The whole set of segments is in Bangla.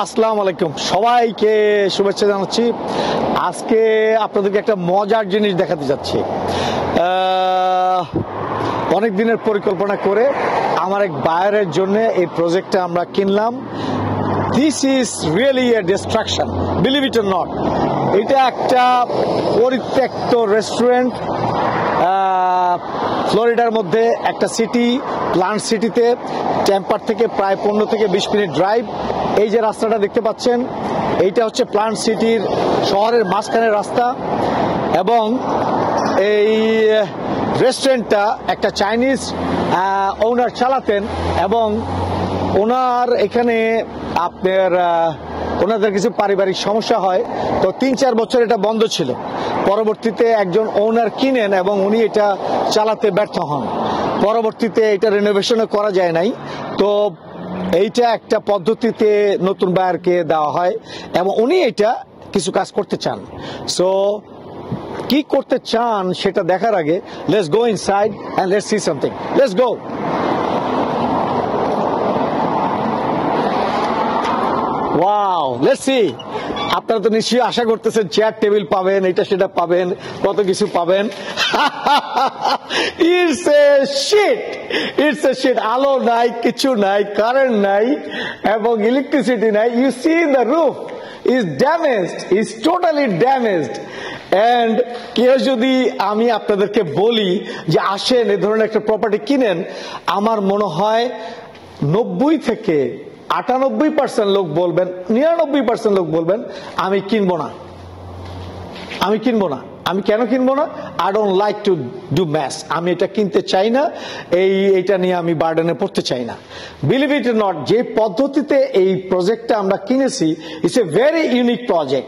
আসসালামু আলাইকুম, সবাইকে শুভেচ্ছা জানাচ্ছি। আজকে আপনাদেরকে একটা মজার জিনিস দেখাতে যাচ্ছি। অনেক দিনের পরিকল্পনা করে আমার এক বায়ারের জন্য এই প্রজেক্টটা আমরা কিনলাম। This is really a destruction, believe it or not. এটা একটা পরিত্যক্ত রেস্টুরেন্ট, ফ্লোরিডার মধ্যে একটা সিটি, প্লান্ট সিটিতে। ট্যাম্পার থেকে প্রায় 15 থেকে 20 মিনিট ড্রাইভ। এই যে রাস্তাটা দেখতে পাচ্ছেন, এইটা হচ্ছে প্লান্ট সিটির শহরের মাঝখানের রাস্তা। এবং এই রেস্টুরেন্টটা একটা চাইনিজ ওনার চালাতেন, এবং ওনার এখানে ওনাদের কিছু পারিবারিক সমস্যা হয়, তো 3-4 বছর এটা বন্ধ ছিল। পরবর্তীতে একজন ওনার কিনেন এবং উনি এটা চালাতে ব্যর্থ হন। পরবর্তীতে এটা রিনোভেশনও করা যায় নাই, তো এইটা একটা পদ্ধতিতে নতুন বায়ারকে দেওয়া হয় এবং উনি এটা কিছু কাজ করতে চান। সো কি করতে চান সেটা দেখার আগে let's go inside and let's see something. Let's go. Wow, let's see. আপনারা তো নিশ্চয়ই আশা করতেছেন চেয়ার টেবিল পাবেন, এটা সেটা পাবেন, কত কিছু পাবেন। It's a shit. আলো নাই, কিছু নাই, কারেন্ট নাই এবং ইলেকট্রিসিটি নাই। You see the roof is damaged, is totally damaged. And কেউ যদি আমি আপনাদেরকে বলি যে আসেন এ ধরনের একটা প্রপার্টি কিনেন, আমার মনে হয় 90 থেকে 98% লোক বলবেন, 99% লোক বলবেন আমি কিনবো না। আমি কেন কিনবো না? I don't like to do mess. আমি এটা কিনতে চাই না, এইটা নিয়ে আমি বার্ডেনে পড়তে চাই না। বিলিভ ইট অর নট, যে পদ্ধতিতে এই প্রজেক্টটা আমরা কিনেছি, it's a very unique project.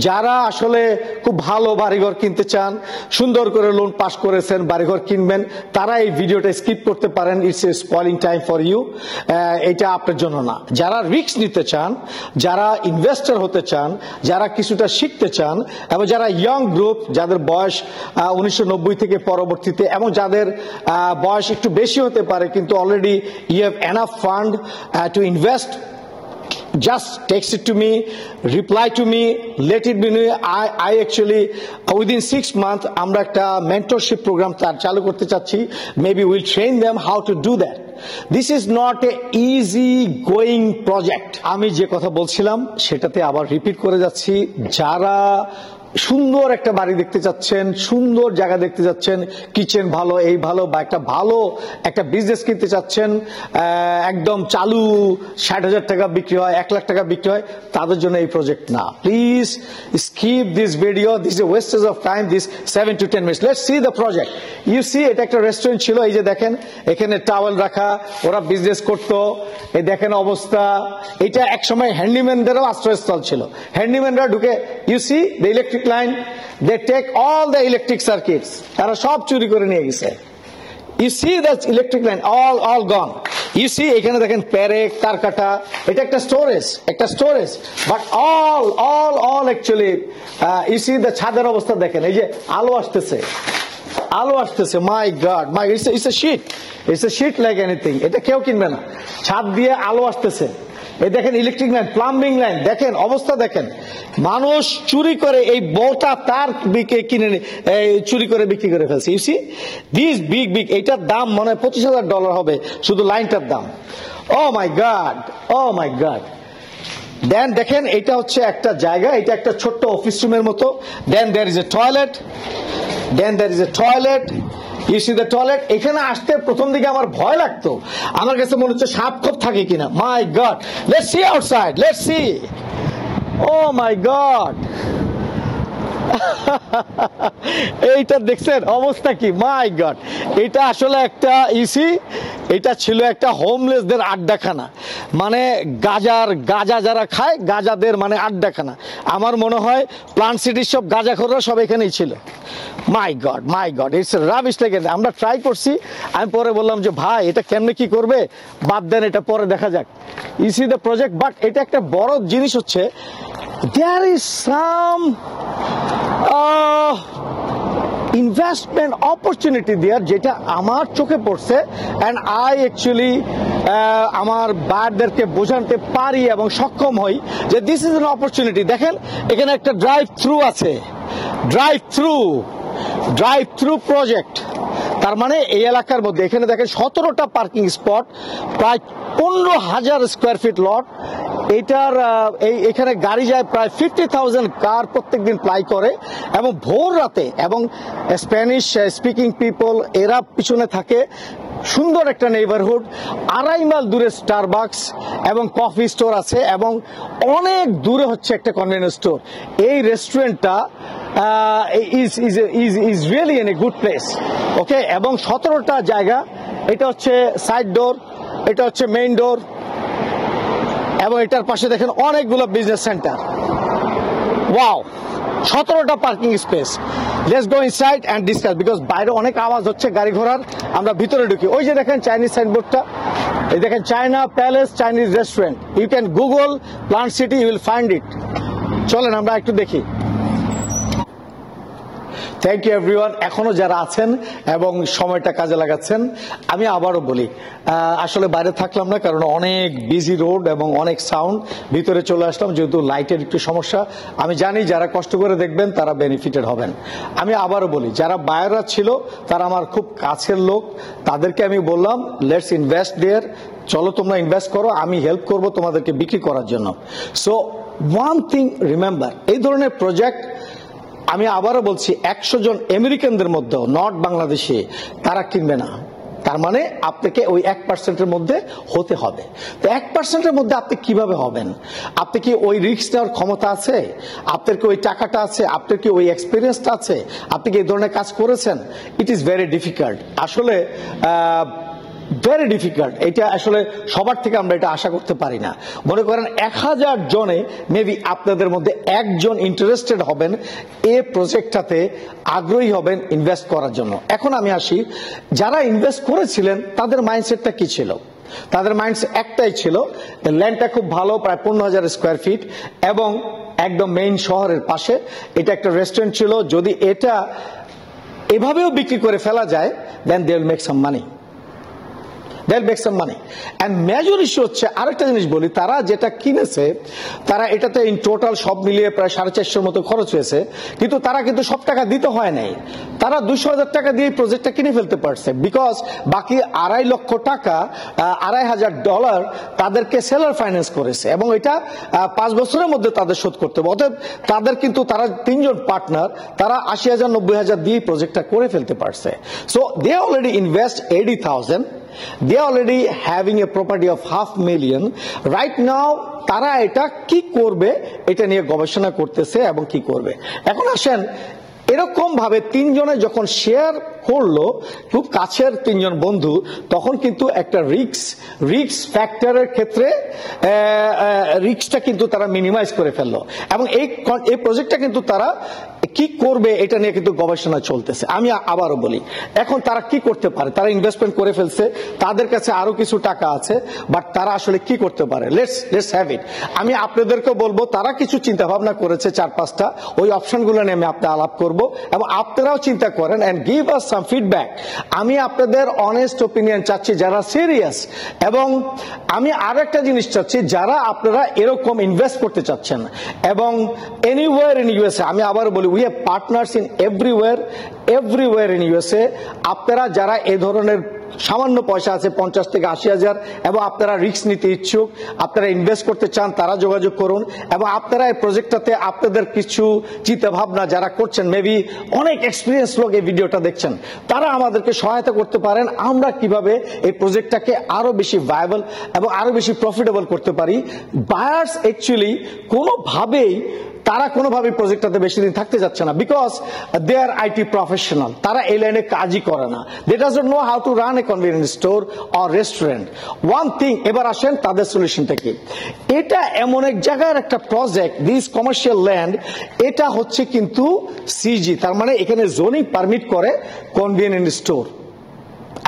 যারা আসলে খুব ভালো বাড়িঘর কিনতে চান, সুন্দর করে লোন পাস করেছেন, বাড়িঘর কিনবেন, তারা এই ভিডিওটা স্কিপ করতে পারেন। It's a spoiling time for you. এটা আপনার জন্য না। যারা রিস্ক নিতে চান, যারা ইনভেস্টর হতে চান, যারা কিছুটা শিখতে চান, এবং যারা ইয়ং গ্রুপ, যাদের বয়স 1990 থেকে পরবর্তীতে, এবং যাদের বয়স একটু বেশি হতে পারে কিন্তু already you have enough fund to invest, just text it to me, reply to me, let it be known. I actually within 6 months আমরা একটা mentorship program চালু করতে চাচ্ছি। Maybe we'll train them how to do that. This is not a easy going project. আমি যে কথা বলছিলাম সেটাতে আবার রিপিট করে যাচ্ছি। যারা সুন্দর একটা বাড়ি দেখতে চাচ্ছেন, সুন্দর জায়গা দেখতে চাচ্ছেন, কিচেন ভালো, এই ভালো, বা একটা বিজনেস কিনতে চাচ্ছেন, একদম চালু 60,000 টাকা বিক্রি হয়, 1 লাখ টাকা বিক্রি হয়, তাদের জন্য এই প্রজেক্ট না। Please skip this video, this A wastage of time, this 7 to 10 minutes. Let's see the project. You see, এটা একটা রেস্টুরেন্ট ছিল। এই যে দেখেন, এখানে টাওয়েল রাখা, ওরা বিজনেস করতো। এই দেখেন অবস্থা। এটা একসময় হ্যান্ডিম্যানদেরও আশ্রয়স্থল ছিল। হ্যান্ডিম্যানরা ঢুকে, you see the electric line, they take all the electric circuits, তারা সব চুরি করে নিয়ে গেছে। You see that electric line all gone. You see এখানে দেখেন প্যারেক, তার কাটা, এটা একটা storage, but all actually you see the ছাদের অবস্থা দেখেন। এই যে আলো আসতেছে, my god, it's a sheet like anything. এটা কেউ কিনবে না। ছাদ দিয়ে আলো আসতেছে। এই দেখেন ইলেকট্রিক লাইন, প্লাম্বিং লাইন, দেখেন অবস্থা দেখেন। মানুষ চুরি করে এই বউটা তার কিনে চুরি করে বিক্রি করে ফেলছে। ইউ সি দিস বিগ, এইটার দাম মনে হয় $25,000 হবে শুধু লাইনটার দাম। ও মাই গড। দেন দেখেন এটা হচ্ছে একটা জায়গা, এটা একটা ছোট্ট অফিস রুমের মতো। Then there is a toilet. You see the toilet? এখানে আসতে প্রথম দিকে আমার ভয় লাগতো, আমার কাছে মনে হচ্ছে সাপ খোপ থাকে কিনা। My god, let's see outside, let's see. Oh my god, এইটা দেখছেন অবস্থা কি? মাই গড, এটা আসলে একটা এটা ছিল একটা হোমলেসদের আড্ডাখানা, মানে গাজা যারা খায়, গাজাদের মানে আড্ডাখানা। আমার মনে হয় প্লান্ট সিটির সব গাজাখোররা সব এখানেই ছিল। মাই গড, ইটস রাবিশ লাগে। আমরা ট্রাই করছি, আমি পরে বললাম যে ভাই এটা কেমনে কি করবে, বাদ দেন, এটা পরে দেখা যাক। You see the project, but এটা একটা বড় জিনিস হচ্ছে, there is some investment opportunity দেওয়ার, যেটা আমার চোখে পড়ছে অ্যান্ড আই অ্যাকচুয়ালি আমার বায়ারদেরকে বোঝাতে পারি এবং সক্ষম হই যে দিস ইজ অ্যান অপরচুনিটি। দেখেন এখানে একটা ড্রাইভ থ্রু আছে, ড্রাইভ থ্রু প্রজেক্ট। তার মানে এই এলাকার মধ্যে এখানে দেখেন 17টা পার্কিং স্পট, প্রায় 15,000 স্কোয়ার ফিট লট। এটার এখানে গাড়ি যায় প্রায় 50,000 কার প্রত্যেকদিন প্লাই করে, এবং ভোর রাতে, এবং স্প্যানিশ স্পিকিং পিপল এরা পিছনে থাকে। সুন্দর একটা নেইবারহুড, 2.5 মাইল দূরে স্টারবাকস এবং কফি স্টোর আছে, এবং অনেক দূরে হচ্ছে একটা কনভেনিয়েন্স স্টোর। এই রেস্টুরেন্টটা is really in a good place, ওকে। এবং 17টা জায়গা, এটা হচ্ছে সাইড ডোর, এটা হচ্ছে মেইন ডোর, এবং এটার পাশে দেখেন অনেকগুলো বিজনেস সেন্টার। ওয়াও, 17টা parking space. Let's go inside and discuss, because বাইরে অনেক আওয়াজ হচ্ছে গাড়ি ঘোড়ার। আমরা ভিতরে ঢুকি। ওই যে দেখেন চাইনিজ সাইনবোর্ডটা, এই দেখেন China palace Chinese restaurant. You can Google Plant City, you will find it. চলেন আমরা একটু দেখি। থ্যাংক ইউ এভরিওয়ান, এখনো যারা আছেন এবং সময়টা কাজে লাগাচ্ছেন। আমি আবারও বলি, আসলে বাইরে থাকলাম না কারণ অনেক বিজি রোড এবং অনেক সাউন্ড। ভিতরে চলে আসলাম যেহেতু লাইটের একটু সমস্যা। আমি জানি যারা কষ্ট করে দেখবেন তারা বেনিফিটেড হবেন। আমি আবারও বলি, যারা বায়াররা ছিল তারা আমার খুব কাছের লোক, তাদেরকে আমি বললাম লেটস ইনভেস্ট দেয়ার, চলো তোমরা ইনভেস্ট করো, আমি হেল্প করব তোমাদেরকে বিক্রি করার জন্য। সো ওয়ান থিং রিমেম্বার, এই ধরনের প্রজেক্ট আমি আবারও বলছি 100 জন আমেরিকানদের মধ্যেও, নট বাংলাদেশে, তারা কিনবে না। তার মানে আপনাকে ওই 1%-এর মধ্যে হতে হবে। তো 1%-এর মধ্যে আপনি কিভাবে হবেন? আপনি কি ওই রিস্ক নেওয়ার ক্ষমতা আছে? আপনার কি ওই টাকাটা আছে? আপনার কি ওই এক্সপিরিয়েন্সটা আছে? আপনি কি এই ধরনের কাজ করেছেন? ইট ইজ ভেরি ডিফিকাল্ট, আসলে ভেরি ডিফিকাল্ট। এটা আসলে সবার থেকে আমরা এটা আশা করতে পারি না। মনে করেন 1000 জনে মেবি আপনাদের মধ্যে একজন ইন্টারেস্টেড হবেন, এই প্রজেক্টটাতে আগ্রহী হবেন ইনভেস্ট করার জন্য। এখন আমি আসি, যারা ইনভেস্ট করেছিলেন তাদের মাইন্ডসেটটা কি ছিল? তাদের মাইন্ডসেট একটাই ছিল, ল্যান্ডটা খুব ভালো, প্রায় 15,000 স্কোয়ার ফিট এবং একদম মেইন শহরের পাশে। এটা একটা রেস্টুরেন্ট ছিল, যদি এটা এভাবেও বিক্রি করে ফেলা যায় then they will make some money, they'll make some money. And major issue হচ্ছে আরেকটা জিনিস বলি, তারা যেটা কিনেছে, তারা এটাতে ইন টোটাল সব মিলিয়ে প্রায় 450 মতো খরচ হয়েছে, কিন্তু তারা কিন্তু সব টাকা দিতে হয় নাই। তারা 200,000 টাকা দিয়ে প্রজেক্টটা কিনে ফেলতে পারছে, বিকজ বাকি 2.5 লক্ষ টাকা, $2,500 তাদেরকে সেলার ফাইন্যান্স করেছে, এবং এটা 5 বছরের মধ্যে তাদের শোধ করতে হবে। অতএব তাদের কিন্তু, তারা 3 জন পার্টনার, তারা 80,000 90,000 দিয়ে প্রজেক্টটা করে ফেলতে পারছে। So they already invest 80,000, they are already having a property of $500,000 right now। তারা এটা কি করবে এটা নিয়ে গবেষণা করতেছে এবং কি করবে। এখন আসেন, এরকম ভাবে 3 জনে যখন শেয়ার করলো, খুব কাছের 3 জন বন্ধু, তখন কিন্তু একটা রিস্ক ফ্যাক্টরের ক্ষেত্রে রিস্কটা কিন্তু তারা মিনিমাইজ করে ফেললো, এবং এই প্রজেক্টটা কিন্তু তারা কি করবে এটা নিয়ে কিন্তু গবেষণা চলতেছে। আমি আবারও বলি, এখন তারা কি করতে পারে? তারা ইনভেস্টমেন্ট করে ফেলছে, তাদের কাছে আরো কিছু টাকা আছে, বাট তারা আসলে কি করতে পারে? Let's have it. আমি আপনাদেরকে বলবো, তারা কিছু চিন্তা ভাবনা করেছে 4-5টা, ওই অপশনগুলো নিয়ে আমি আপনার আলাপ করব, এবং আপনারাও চিন্তা করেন and give us some feedback. আমি আপনাদের অনেস্ট ওপিনিয়ন চাচ্ছি যারা সিরিয়াস, এবং আমি আরো একটা জিনিস চাচ্ছি, যারা আপনারা এরকম ইনভেস্ট করতে চাচ্ছেন এবং এনিওয়্যার ইন ইউএসএ। আমি আবার বলি, we have partners in everywhere in USA. আপনারা যারা এই ধরনের সামান্য পয়সা আছে 50 থেকে 80,000, এবং আপনারা রিস্ক নিতে ইচ্ছুক, আপনারা ইনভেস্ট করতে চান, তারা যোগাযোগ করুন। এবং আপনারা এই প্রজেক্টটাতে আপনাদের কিছু চিন্তা ভাবনা যারা করছেন, মেবি অনেক এক্সপিরিয়েন্স লোক এই ভিডিওটা দেখছেন, তারা আমাদেরকে সহায়তা করতে পারেন, আমরা কিভাবে এই প্রজেক্টটাকে আরো বেশি ভায়াবল এবং আরো বেশি প্রফিটেবল করতে পারি। বায়ার্স অ্যাকচুয়ালি তারা কোনোভাবে প্রজেক্টটাতে বেশি দিন থাকতে যাচ্ছে না, because they are IT professional, তারা এই লাইনে কাজই করে না, they doesn't know how to run a convenience store or restaurant. One thing, এবার আসেন তাদের সলিউশনটা কি। এটা এমন এক জায়গার একটা প্রজেক্ট, দিস কমার্শিয়াল ল্যান্ড, এটা হচ্ছে কিন্তু সিজি, তার মানে এখানে জোনিং পারমিট করে কনভেনিয়েন্স স্টোর।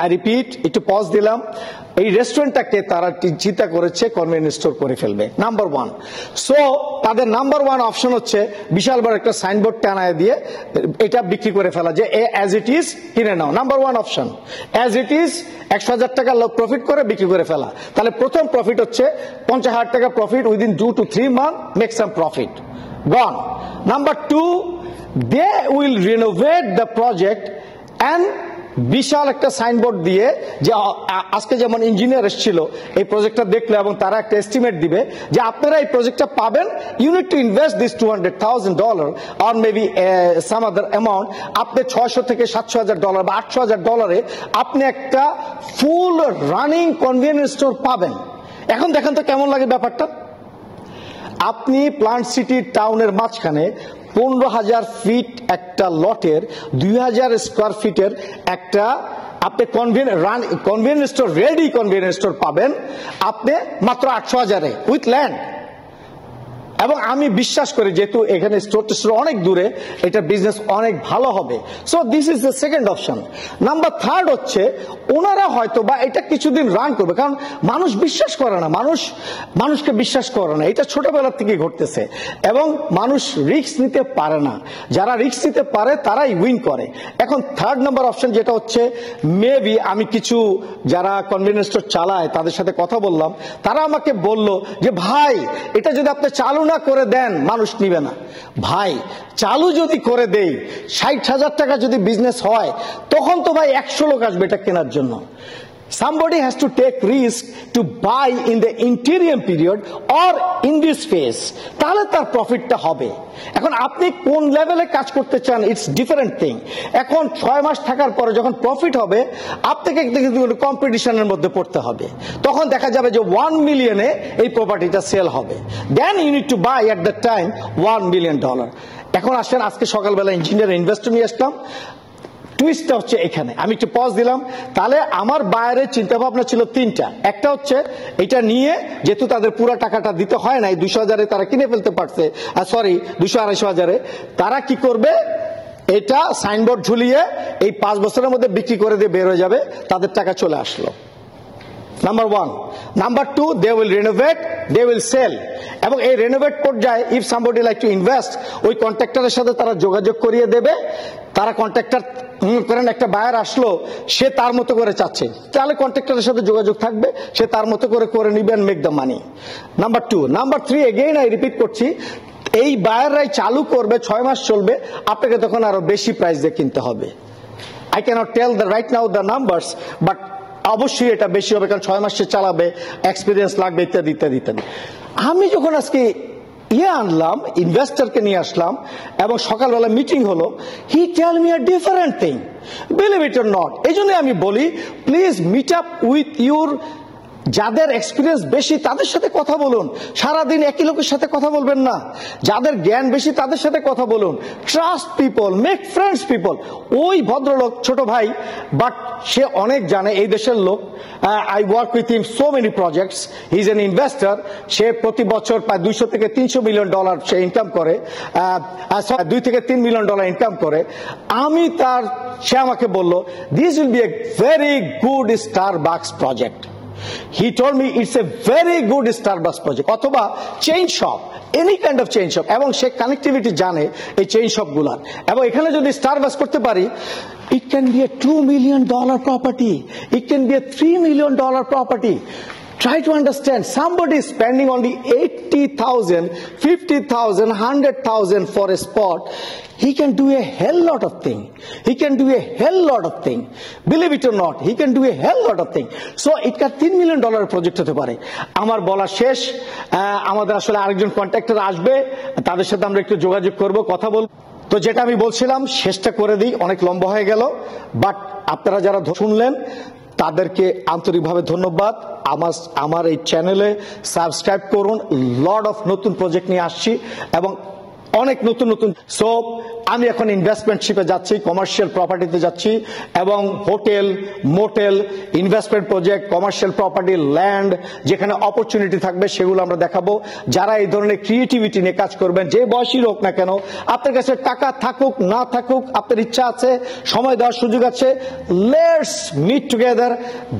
আই রিপিট, একটু পজ দিলাম, এই রেস্টুরেন্টটাকে তারা চিন্তা করেছে কনভেনিয়েন্স স্টোর করে ফেলবে, নাম্বার ওয়ান। সো তাদের নাম্বার ওয়ান অপশন হচ্ছে বিশাল বড় একটা সাইনবোর্ড টানায় দিয়ে এটা বিক্রি করে ফেলা, যে অ্যাজ ইট ইজ কিনে নাও। Number one option, as it is 100,000 টাকা প্রফিট করে বিক্রি করে ফেলা। তাহলে প্রথম প্রফিট হচ্ছে 50,000 টাকা profit, within 2 to 3 months make some profit, gone. Number two, they will renovate the project and বিশাল একটা সাইনবোর্ড দিয়ে, যে আজকে যেমন ইঞ্জিনিয়ার এসেছিল এই প্রজেক্টটা দেখলো এবং তারা একটা এস্টিমেট দিবে যে আপনারা এই প্রজেক্টটা পাবেন, you need to invest this $200,000 or maybe some other amount. আপনি 600 থেকে $700,000 বা $800,000 আপনি একটা ফুল রানিং কনভেনিয়েন্স স্টোর পাবেন। এখন দেখেন তো কেমন লাগে ব্যাপারটা। আপনি প্লান্ট সিটি টাউনের মাঝখানে 15,000 ফিট একটা লটের 2,000 স্কোয়ার ফিটের একটা আপনি convenience store, ready convenience store পাবেন আপনি মাত্র 800,000-এ উইথ ল্যান্ড। এবং আমি বিশ্বাস করি যেহেতু এখানে স্টোর অনেক দূরে, এটা বিজনেস অনেক ভালো হবে। So this is the second option. Number third হচ্ছে ওনারা হয়তো বা এটা কিছুদিন রান করবে, কারণ মানুষ বিশ্বাস করে না, মানুষকে বিশ্বাস করে না, এটা ছোটবেলার থেকে ঘটতেছে এবং মানুষ রিস্ক নিতে পারে না। যারা রিস্ক নিতে পারে তারাই উইন করে। এখন থার্ড নাম্বার অপশন যেটা হচ্ছে, মেবি আমি কিছু যারা কনভেনিয়েন্স স্টোর চালায় তাদের সাথে কথা বললাম, তারা আমাকে বলল যে ভাই এটা যদি আপনি চালু না করে দেন মানুষ নিবে না। ভাই চালু যদি করে দেই, 60,000 টাকা যদি বিজনেস হয়, তখন তো ভাই 100 লোক আসবে এটা কেনার জন্য। Somebody has to take risk to buy in the interim period or in this phase, তাহলে তার প্রফিটটা হবে। এখন আপনি কোন লেভেলে কাজ করতে চান, ইটস ডিফারেন্ট থিং। এখন 6 মাস থাকার পরে যখন প্রফিট হবে, আপনাকে কিন্তু কম্পিটিশনের মধ্যে পড়তে হবে। তখন দেখা যাবে যে 1 মিলিয়নে এই প্রপার্টিটা সেল হবে, then you need to buy at the time $1 million. এখন আসেন, আজকে সকালবেলা ইঞ্জিনিয়ার ইনভেস্টর নিয়ে আসলাম। টুইস্টটা হচ্ছে এখানে, আমি একটু পজ দিলাম। তাহলে আমার বায়ারের চিন্তা ভাবনা ছিল তিনটা। একটা হচ্ছে এটা নিয়ে, যেহেতু তাদের পুরো টাকাটা দিতে হয় নাই, 200,000-এ তারা কিনে ফেলতে পারছে, সরি 200-250,000-এ, তারা কি করবে, এটা সাইনবোর্ড ঝুলিয়ে এই 5 বছরের মধ্যে বিক্রি করে দিয়ে বের হয়ে যাবে, তাদের টাকা চলে আসলো। Number one. Number two, they will renovate, they will sell. এবং এই রেনোভেট পর্যায়ে if somebody like to invest, ওই কন্ট্রাক্টরের সাথে তারা যোগাযোগ করিয়ে দেবে। তারা কন্ট্রাক্টর করেন, একটা বায়ার আসলো, সে তার মতো করে চাচ্ছে, তাহলে কন্ট্রাক্টরের সাথে যোগাযোগ থাকবে, সে তার মতো করে নিবে and make the money. Number two. Number three, again I repeat করছি, এই বায়াররাই চালু করবে, 6 মাস চলবে, আপনাকে তখন আরো বেশি প্রাইস দিয়ে কিনতে হবে। I cannot tell the right now the numbers, but অবশ্যই এটা বেশি হবে, কারণ 6 মাস সে চালাবে, এক্সপিরিয়েন্স লাগবে, ইত্যাদি ইত্যাদি ইত্যাদি। আমি যখন আজকে আনলাম, ইনভেস্টরকে নিয়ে আসলাম এবং সকালবেলা মিটিং হলো, he tell me a different thing, believe it or not. এই জন্য আমি বলি, please meet up with your, যাদের এক্সপিরিয়েন্স বেশি তাদের সাথে কথা বলুন। সারাদিন একই লোকের সাথে কথা বলবেন না, যাদের জ্ঞান বেশি তাদের সাথে কথা বলুন। Trust people, make friends people. ওই ভদ্রলোক ছোট ভাই, বাট সে অনেক জানে, এই দেশের লোক। I work with him so many projects, he is an investor. সে প্রতি বছর প্রায় $200 থেকে $300 মিলিয়ন সে ইনকাম করে, $2 থেকে $3 মিলিয়ন ইনকাম করে। সে আমাকে বলল, this will B a very good Starbucks project. He told me it's a very good Starbucks project, অথবা chain shop, any kind of chain shop. এবং সে কানেক্টিভিটি জানে এই চেইন শপ গুলার। এবং এখানে যদি স্টারবাকস করতে পারি, it can be a $2 million property, it can be a $3 million property. Try to understand, somebody is spending only $80,000, $50,000, $100,000 for a spot. He can do a hell lot of thing. He can do a hell lot of thing. Believe it or not, he can do a hell lot of thing. So it can $3 million project হতে পারে। আমার বলা শেষ। আমাদের আসলে আরেকজন কন্ট্রাক্টর আসবে, তাদের সাথে আমরা একটু যোগাযোগ করব, কথা বলবো। তো যেটা আমি বলছিলাম শেষটা করে দিই, অনেক লম্বা হয়ে গেল, বাট আপনারা যারা শুনলেন তাদেরকে আন্তরিকভাবে ধন্যবাদ। আমার এই চ্যানেলে সাবস্ক্রাইব করুন, লট অফ নতুন প্রজেক্ট নিয়ে আসছি এবং অনেক নতুন। সো আমি এখন ইনভেস্টমেন্টশিপে যাচ্ছি, কমার্শিয়াল প্রপার্টিতে যাচ্ছি এবং hotel, motel, investment project, commercial property, land যেখানে অপরচুনিটি থাকবে সেগুলো আমরা দেখাবো। যারা এই ধরনের ক্রিয়েটিভিটি নিয়ে কাজ করবেন, যে বয়সী হোক না কেন, আপনার কাছে টাকা থাকুক না থাকুক, আপনার ইচ্ছা আছে, সময় দেওয়ার সুযোগ আছে, লেটস মিট টুগেদার,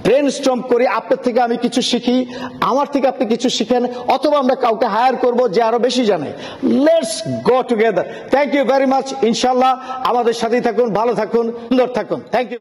ব্রেনস্টর্ম করি। আপনার থেকে আমি কিছু শিখি, আমার থেকে আপনি কিছু শিখেন, অথবা আমরা কাউকে হায়ার করব যে আরো বেশি জানে। Let's go together. Thank you very much. ইনশাআল্লাহ আমাদের সাথেই থাকুন, ভালো থাকুন, সুন্দর থাকুন। Thank you.